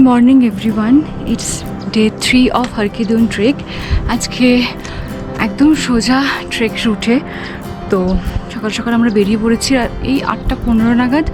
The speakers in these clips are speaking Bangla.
Morning everyone, it's day 3 of Har ki Dun trek. আজকে একদম সোজা ট্রেক রুটে। তো সকাল সকাল আমরা বেরিয়ে পড়েছি আর এই 8:15 নাগাদ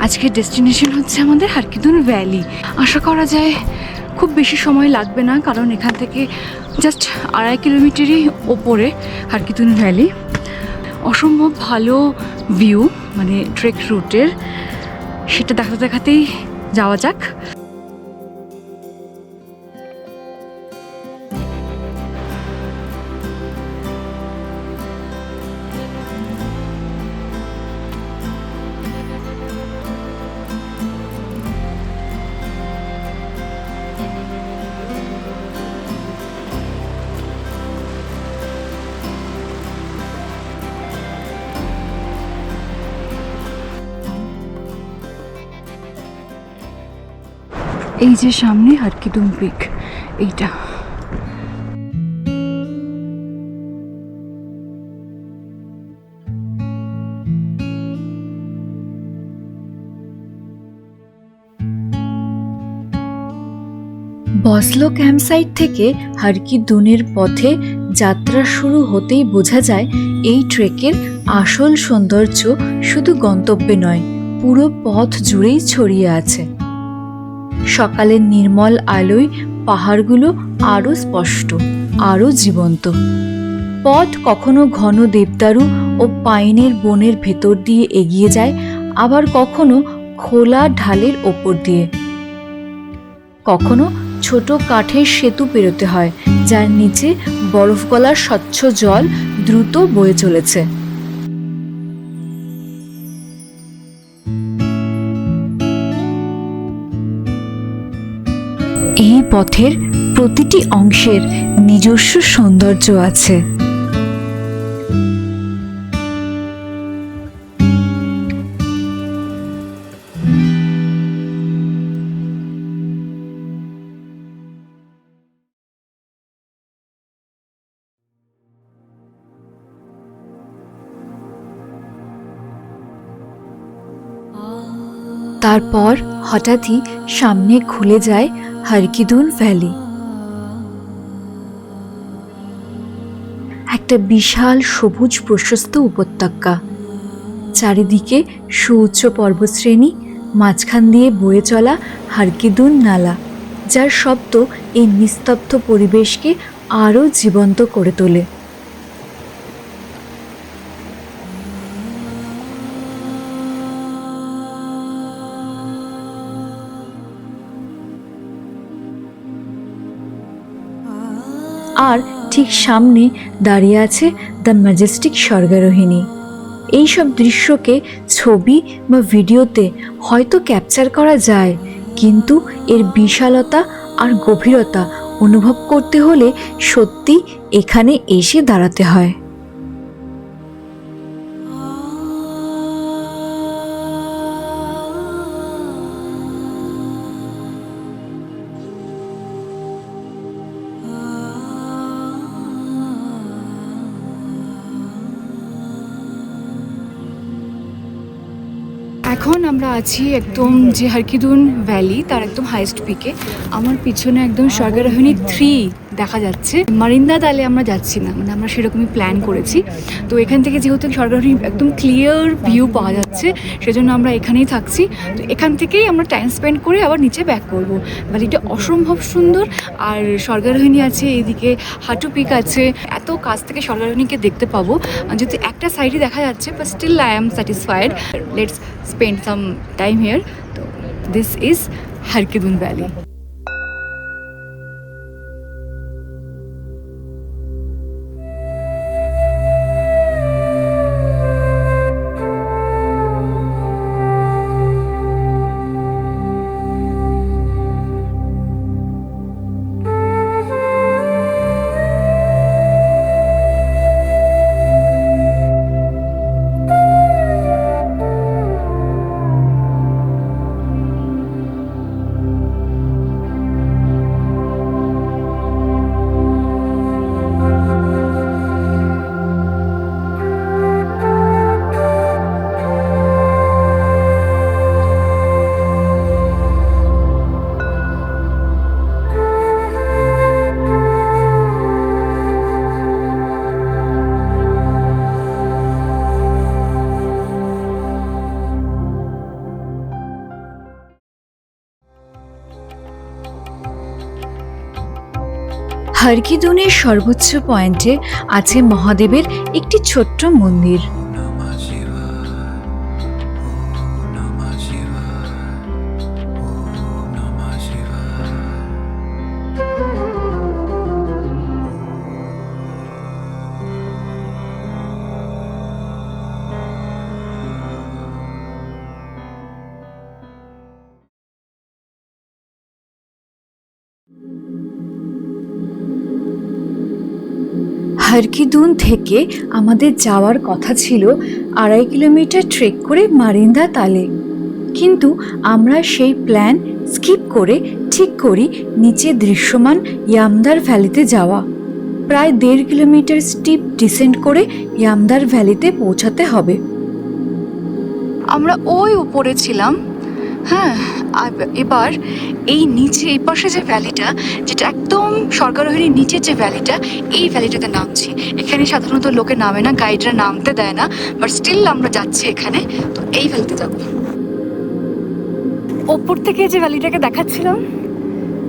আজকের ডেস্টিনেশন হচ্ছে আমাদের হারকিদুন ভ্যালি। আশা করা যায় খুব বেশি সময় লাগবে না, কারণ এখান থেকে জাস্ট 2.5 কিলোমিটারই ওপরে হারকিদুন ভ্যালি। অসম্ভব ভালো ভিউ মানে ট্রেক রুটের, সেটা দেখাতে দেখাতেই যাওয়া যাক। এই যে সামনে হারকিদুন পিক, এইটা। বসলো ক্যাম্পসাইট থেকে হারকিদুনের পথে যাত্রা শুরু হতেই বোঝা যায় এই ট্রেকের আসল সৌন্দর্য শুধু গন্তব্যে নয়, পুরো পথ জুড়েই ছড়িয়ে আছে। সকালের নির্মল আলোয় পাহাড়গুলো আরও স্পষ্ট, আরও জীবন্ত। পথ কখনো ঘন দেবদারু ও পাইনের বনের ভেতর দিয়ে এগিয়ে যায়, আবার কখনো খোলা ঢালের ওপর দিয়ে। কখনো ছোট কাঠের সেতু পেরোতে হয়, যার নিচে বরফ গলার স্বচ্ছ জল দ্রুত বয়ে চলেছে। এই পথের প্রতিটি অংশের নিজস্ব সৌন্দর্য আছে। তারপর হঠাৎই সামনে খুলে যায় হারকিদুন ভ্যালি। একটা বিশাল সবুজ প্রশস্ত উপত্যকা, চারিদিকে সুউচ্চ পর্বতশ্রেণী, মাঝখান দিয়ে বয়ে চলা হারকিদুন নালা, যার শব্দ এই নিস্তব্ধ পরিবেশকে আরও জীবন্ত করে তোলে। আর ঠিক সামনে দাঁড়িয়ে আছে দ্য ম্যাজেস্টিক স্বর্গারোহিণী। এইসব দৃশ্যকে ছবি বা ভিডিওতে হয়তো ক্যাপচার করা যায়, কিন্তু এর বিশালতা আর গভীরতা অনুভব করতে হলে সত্যি এখানে এসে দাঁড়াতে হয়। এখন আমরা আছি একদম যে হারকিদুন ভ্যালি তার একদম হাইস্ট পিকে। আমার পিছনে একদম স্বর্গারোহিণী 3 দেখা যাচ্ছে। মারিন্দা দালে আমরা যাচ্ছি না, মানে আমরা সেরকমই প্ল্যান করেছি। তো এখান থেকে যেহেতু স্বর্গারোহিণী একদম ক্লিয়ার ভিউ পাওয়া যাচ্ছে, সেজন্য আমরা এখানেই থাকছি। তো এখান থেকেই আমরা টাইম স্পেন্ড করে আবার নিচে ব্যাক করবো। ভ্যালিটা অসম্ভব সুন্দর, আর স্বর্গারোহিণী আছে এইদিকে, হাটু পিক আছে। এত কাছ থেকে স্বর্গারোহিণীকে দেখতে পাবো, যদি একটা সাইডে দেখা যাচ্ছে, but still I am satisfied. Let's spend some time here. So this is Harkidun Valley. হারকিদুনের সর্বোচ্চ পয়েন্টে আছে মহাদেবের একটি ছোট্ট মন্দির। হারকিদুন থেকে আমাদের যাওয়ার কথা ছিল 2.5 কিলোমিটার ট্রেক করে মারিন্দা তালে, কিন্তু আমরা সেই প্ল্যান স্কিপ করে ঠিক করি নিচে দৃশ্যমান ইয়ামদার ভ্যালিতে যাওয়া। প্রায় 1.5 কিলোমিটার স্টিপ ডিসেন্ড করে ইয়ামদার ভ্যালিতে পৌঁছাতে হবে। আমরা ওই উপরে ছিলাম, হ্যাঁ, এবার এই নিচে এই পাশে যে ভ্যালিটা, যেটা একদম স্বর্গারোহীর নিচের যে ভ্যালিটা, এই ভ্যালিটাতে নামছি। এখানে সাধারণত লোকে নামে না, গাইডরা নামতে দেয় না, বাট স্টিল আমরা যাচ্ছি এখানে। তো এই ভ্যালিতে যাব। ওপর থেকে যে ভ্যালিটাকে দেখাচ্ছিলাম,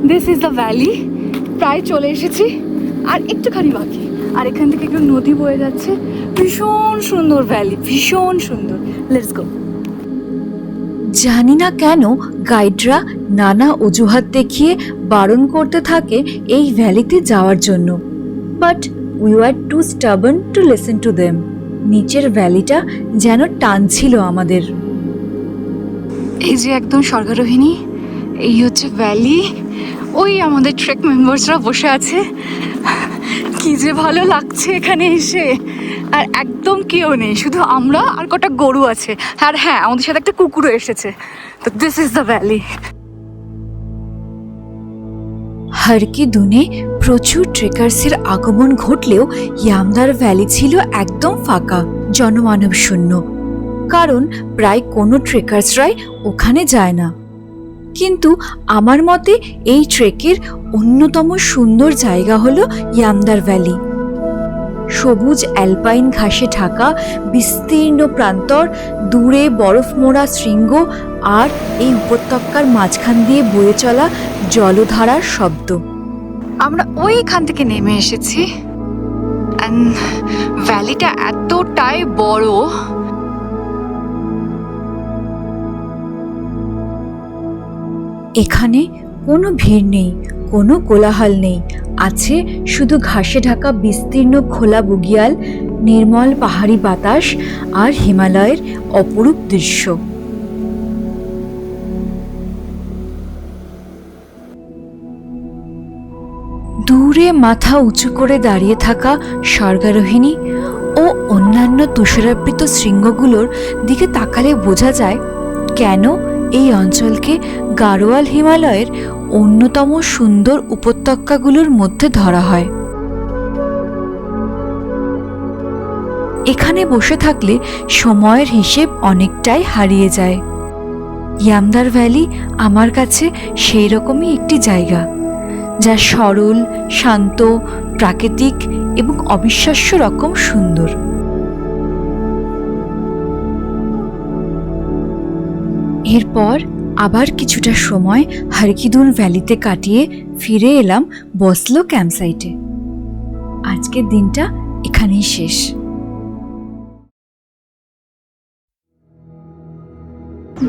দিস ইজ দ্য ভ্যালি। প্রায় চলে এসেছি, আর একটুখানি বাকি। আর এখান থেকে একটু নদী বয়ে যাচ্ছে, ভীষণ সুন্দর ভ্যালি, ভীষণ সুন্দর। Let's go. জানি না কেন গাইডরা নানা অজুহাত দেখিয়ে বারণ করতে থাকে এই ভ্যালিতে যাওয়ার জন্য, but we are too stubborn to listen to them. নিচের ভ্যালিটা যেন টানছিল আমাদের। এই যে একদম স্বর্গারোহিণী, এই হচ্ছে ভ্যালি। ওই আমাদের ট্রেক মেম্বার্সরা বসে আছে। কি যে ভালো লাগছে এখানে এসে। আর একদম কেউ নেই, শুধু আমরা আর কটা গরু আছে। আর হ্যাঁ, আমাদের সাথে একটা কুকুরও এসেছে। তো দিস ইজ দ্য ভ্যালি। হারকিদুনে প্রচুর ট্রেকার্সের আগমন ঘটলেও ইয়ামদার ভ্যালি ছিল একদম ফাঁকা, জনমানব শূন্য, কারণ প্রায় কোনো ট্রেকার্সরাই ওখানে যায় না। কিন্তু আমার মতে এই ট্রেকের অন্যতম সুন্দর জায়গা হলো ইয়ামদার ভ্যালি। সবুজ অ্যালপাইন ঘাসে ঢাকা বিস্তীর্ণ প্রান্তর, দূরে বরফ মোড়া শৃঙ্গ, আর এই উপত্যকার মাঝখান দিয়ে বয়ে চলা জলধারার শব্দ। আমরা ওইখান থেকে নেমে এসেছি। ভ্যালিটা এতটাই বড়, এখানে কোনো ভিড় নেই, কোনো কোলাহল নেই। আছে শুধু ঘাসে ঢাকা বিস্তীর্ণ খোলা বুগিয়াল, নির্মল পাহাড়ি বাতাস আর হিমালয়ের অপরূপ দৃশ্য। দূরে মাথা উঁচু করে দাঁড়িয়ে থাকা স্বর্গারোহিণী ও অন্যান্য তুষারাবৃত শৃঙ্গগুলোর দিকে তাকালে বোঝা যায় কেন এই অঞ্চলকে গাড়োয়াল হিমালয়ের অন্যতম সুন্দর উপত্যকাগুলোর মধ্যে ধরা হয়। এখানে বসে থাকলে সময়ের হিসেব অনেকটাই হারিয়ে যায়। ইয়ামদার ভ্যালি আমার কাছে সেই রকমই একটি জায়গা, যা সরল, শান্ত, প্রাকৃতিক এবং অবিশ্বাস্য রকম সুন্দর। এরপর আবার কিছুটা সময় হারকিদুন ভ্যালিতে কাটিয়ে ফিরে এলাম বসলো ক্যাম্পসাইটে। আজকের দিনটা এখানেই শেষ।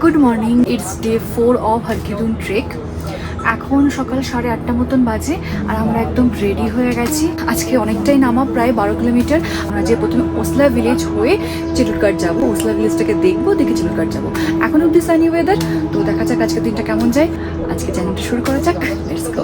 Good morning, it's day 4 of Har ki Dun trek. এখন সকাল 8:30 মতন বাজে, আর আমরা একদম রেডি হয়ে গেছি। আজকে অনেকটাই নামা, প্রায় 12 কিলোমিটার। আমরা যে প্রথমে ওসলা ভিলেজ হয়ে চিলুরঘাট যাবো, ওসলা ভিলেজটাকে দেখবো, দেখে চিলুরঘাট যাবো। এখন অব্দি সানি ওয়েদার, তো দেখা যাক আজকের দিনটা কেমন যায়। আজকে জার্নিটা শুরু করা যাক, লেটস গো।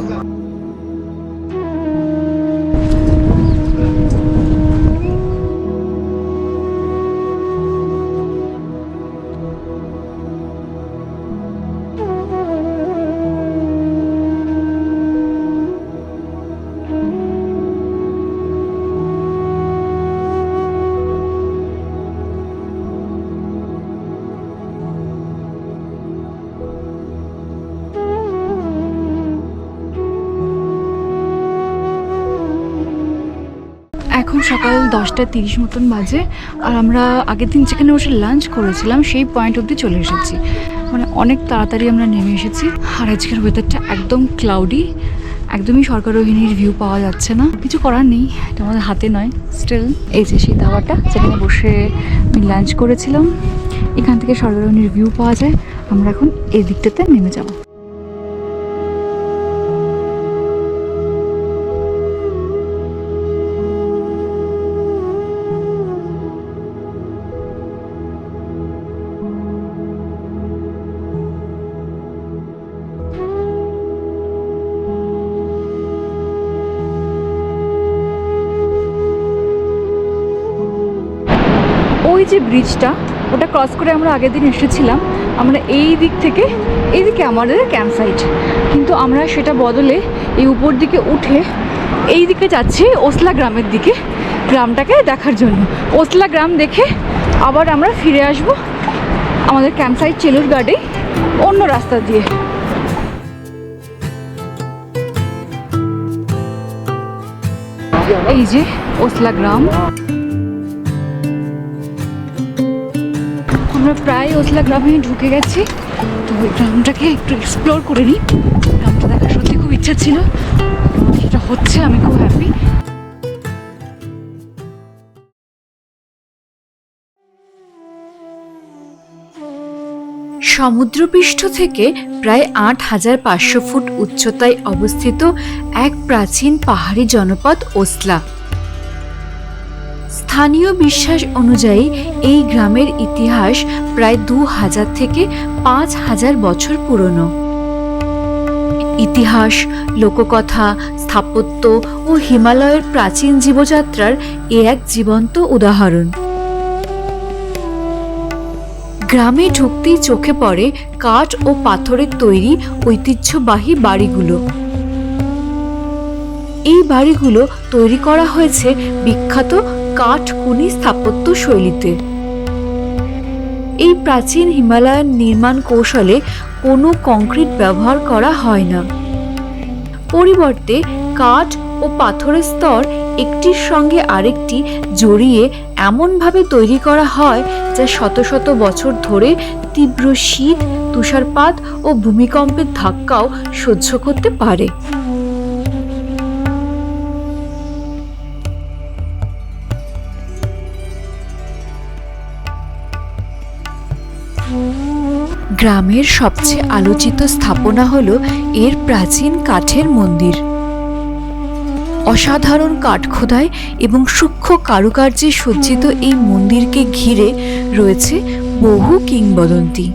এখন সকাল 10:30 মতন বাজে, আর আমরা আগের দিন যেখানে বসে লাঞ্চ করেছিলাম সেই পয়েন্ট অবধি চলে এসেছি। মানে অনেক তাড়াতাড়ি আমরা নেমে এসেছি। আর আজকের ওয়েদারটা একদম ক্লাউডি, একদমই স্বর্গরোহিণীর ভিউ পাওয়া যাচ্ছে না, কিছু করার নেই, এটা আমাদের হাতে নয়। স্টিল এই যে সেই ধাবাটা যেখানে বসে আমি লাঞ্চ করেছিলাম, এখান থেকে স্বর্গরোহিণীর ভিউ পাওয়া যায়। আমরা এখন এই দিকটাতে নেমে যাবো। ওই যে ব্রিজটা, ওটা ক্রস করে আমরা আগের দিন এসেছিলাম। আমরা এই দিক থেকে, এইদিকে আমাদের ক্যাম্প সাইট, কিন্তু আমরা সেটা বদলে এই উপর দিকে উঠে এই দিকে যাচ্ছি ওসলা গ্রামের দিকে, গ্রামটাকে দেখার জন্য। ওসলা গ্রাম দেখে আবার আমরা ফিরে আসব আমাদের ক্যাম্প সাইট চেলুরঘাটে অন্য রাস্তা দিয়ে। এই যে ওসলা গ্রাম, আমরা প্রায় ওসলা গ্রামে ঢুকে গেছি। তো ওই গ্রামটাকে একটু এক্সপ্লোর করে নিই। গ্রামটা দেখার সত্যি খুব ইচ্ছা ছিল, সেটা হচ্ছে, আমি খুব হ্যাপি। সমুদ্রপৃষ্ঠ থেকে প্রায় ৮,৫০০ ফুট উচ্চতায় অবস্থিত এক প্রাচীন পাহাড়ি জনপদ ওসলা। স্থানীয় বিশ্বাস অনুযায়ী এই গ্রামের ইতিহাস প্রায় ২,০০০ থেকে ৫,০০০ বছর পুরনো। ইতিহাস, লোককথা, স্থাপত্য ও হিমালয়ের প্রাচীন জীবযাত্রার এ এক জীবন্ত উদাহরণ। গ্রামে ঢুকতেই চোখে পড়ে কাঠ ও পাথরের তৈরি ঐতিহ্যবাহী বাড়িগুলো। এই বাড়িগুলো তৈরি করা হয়েছে বিখ্যাত কাঠকুনি স্থাপত্য শৈলীতে। এই প্রাচীন হিমালয়ান নির্মাণ কৌশলে কোনো কংক্রিট ব্যবহার করা হয় না। পরিবর্তে কাঠ ও পাথরের স্তর একটির সঙ্গে আরেকটি জড়িয়ে এমনভাবে তৈরি করা হয় যা শত শত বছর ধরে তীব্র শীত, তুষারপাত ও ভূমিকম্পের ধাক্কাও সহ্য করতে পারে। গ্রামের সবচেয়ে আলোচিত স্থাপনা হলো এর প্রাচীন কাঠের মন্দির। অসাধারণ কাঠখোদাই এবং সূক্ষ্ম কারুকার্যে সজ্জিত এই মন্দিরকে ঘিরে রয়েছে বহু কিংবদন্তি।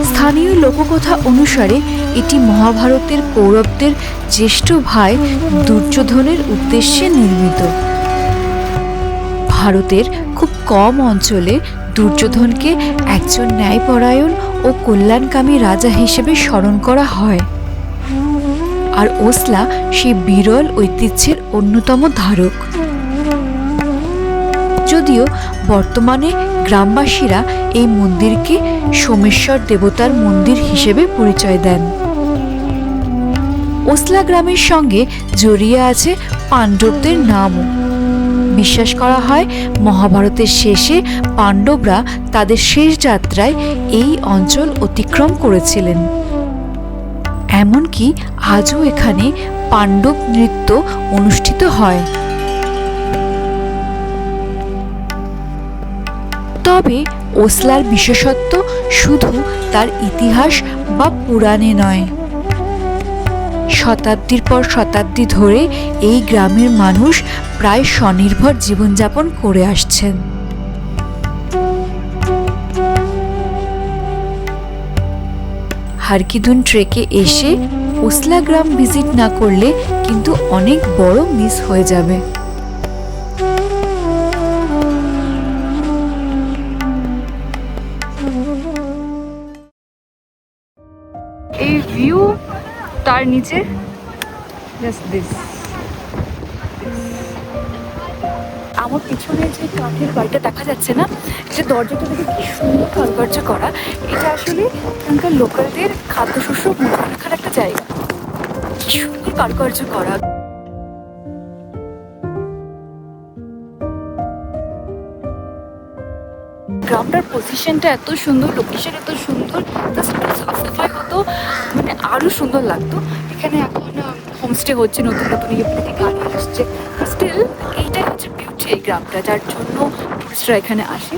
স্থানীয় লোককথা অনুসারে এটি মহাভারতের কৌরবদের জ্যেষ্ঠ ভাই দুর্যোধনের উদ্দেশ্যে নির্মিত। ভারতের খুব কম অঞ্চলে দুর্যোধনকে একজন ন্যায়পরায়ণ ও কল্যাণকামী রাজা হিসেবে স্মরণ করা হয়, আর ওসলা সেই বিরল ঐতিহ্যের অন্যতম ধারক। যদিও বর্তমানে গ্রামবাসীরা এই মন্দিরকে সোমেশ্বর দেবতার মন্দির হিসেবে পরিচয় দেন। ওসলা গ্রামের সঙ্গে জড়িয়ে আছে পাণ্ডবদের নামও। বিশ্বাস করা হয় মহাভারতের শেষে পাণ্ডবরা তাদের শেষ যাত্রায় এই অঞ্চল অতিক্রম করেছিলেন। এমনকি আজও এখানে পাণ্ডব নৃত্য অনুষ্ঠিত হয়। তবে ওসলার বিশেষত্ব শুধু তার ইতিহাস বা পুরাণে নয়। শতাব্দীর পর শতাব্দী ধরে এই গ্রামের মানুষ প্রায় স্বনির্ভর জীবনযাপন করে আসছেন। হারকিদুন ট্রেকে এসে ওসলা গ্রাম ভিজিট না করলে কিন্তু অনেক বড় মিস হয়ে যাবে। এই ভিউ, তার নিচে আমার পিছনে যে কাঠের বাড়িটা দেখা যাচ্ছে না, যে দরজাটা দেখে কি সুন্দর কারুকার্য করা। এটা আসলে এখানকার লোকালদের খাদ্যশস্য মনে রাখার একটা জায়গা। কি সুন্দর কারুকার্য করা। গ্রামটার পজিশনটা এত সুন্দর, লোকেশন এত সুন্দর, সাফ সাফাই হতো, মানে আরও সুন্দর লাগতো। এখানে এখন হোমস্টে হচ্ছে, নতুন নতুন ইলেকট্রিক গাড়ি আসছে। স্টিল এইটাই হচ্ছে বিউটি এই গ্রামটা, যার জন্য টুরিস্টরা এখানে আসে।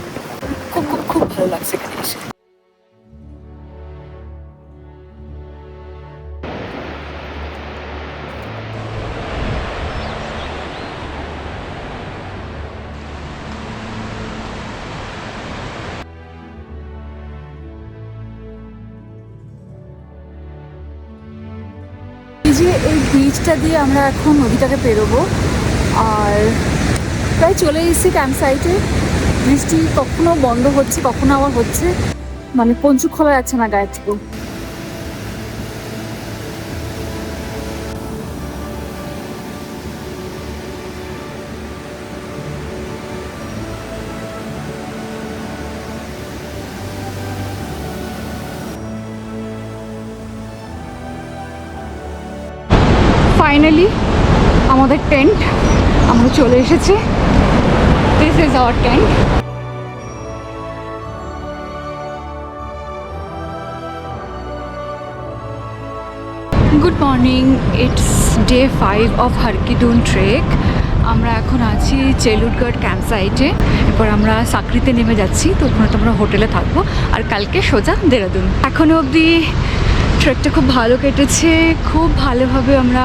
খুব খুব খুব ভালো লাগছে এখানে এসে। যে এই ব্রিজটা দিয়ে আমরা এখন নদীটাকে পেরোবো, আর প্রায় চলে এসেছি ক্যাম্প সাইটে। বৃষ্টি কখনো বন্ধ হচ্ছে, কখনো আবার হচ্ছে, মানে পঞ্চু খোলা যাচ্ছে না গায়ের থেকেও। ফাইনালি আমাদের টেন্ট, আমরা চলে এসেছি। This is our tent. Good morning, it's day 5 of Har ki Dun trek. আমরা এখন আছি চেলুটগড় ক্যাম্প সাইটে। এরপর আমরা সাকরিতে নেমে যাচ্ছি, তো ওখানে তো আমরা হোটেলে থাকবো, আর কালকে সোজা দেরাদুন। এখনও অবধি ট্রেকটা খুব ভালো কেটেছে, খুব ভালোভাবে আমরা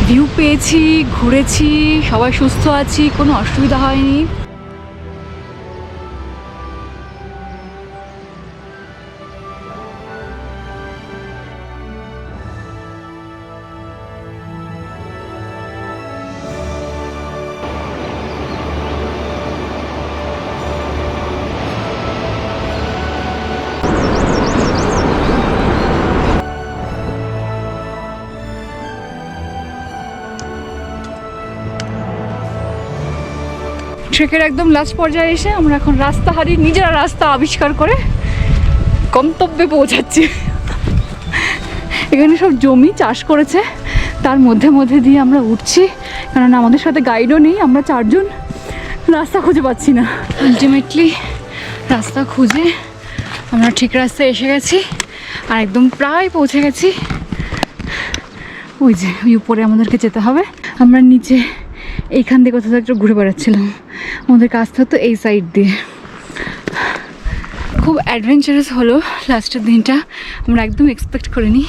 ভিউ পেয়েছি, ঘুরেছি, সবাই সুস্থ আছি, কোনো অসুবিধা হয়নি। ট্রেকের একদম লাস্ট পর্যায়ে এসে আমরা এখন রাস্তা হারিয়ে নিজেরা রাস্তা আবিষ্কার করে গন্তব্যে পৌঁছাচ্ছি। এখানে সব জমি চাষ করেছে, তার মধ্যে মধ্যে দিয়ে আমরা উঠছি, কারণ আমাদের সাথে গাইডও নেই। আমরা 4 জন রাস্তা খুঁজে পাচ্ছি না। আলটিমেটলি রাস্তা খুঁজে আমরা ঠিক রাস্তায় এসে গেছি, আর একদম প্রায় পৌঁছে গেছি। ওই যে ওই উপরে আমাদেরকে যেতে হবে। আমরা নিচে এইখান দিয়ে কোথাও একটু ঘুরে বেড়াচ্ছিলাম, আমাদের কাজটা তো এই সাইড দিয়ে। খুব অ্যাডভেঞ্চারাস হলো লাস্টের দিনটা, আমরা একদম এক্সপেক্ট করিনি।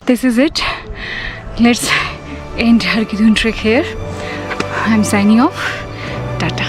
This is it, let's end Har ki Dun trek here. I am signing off, tata.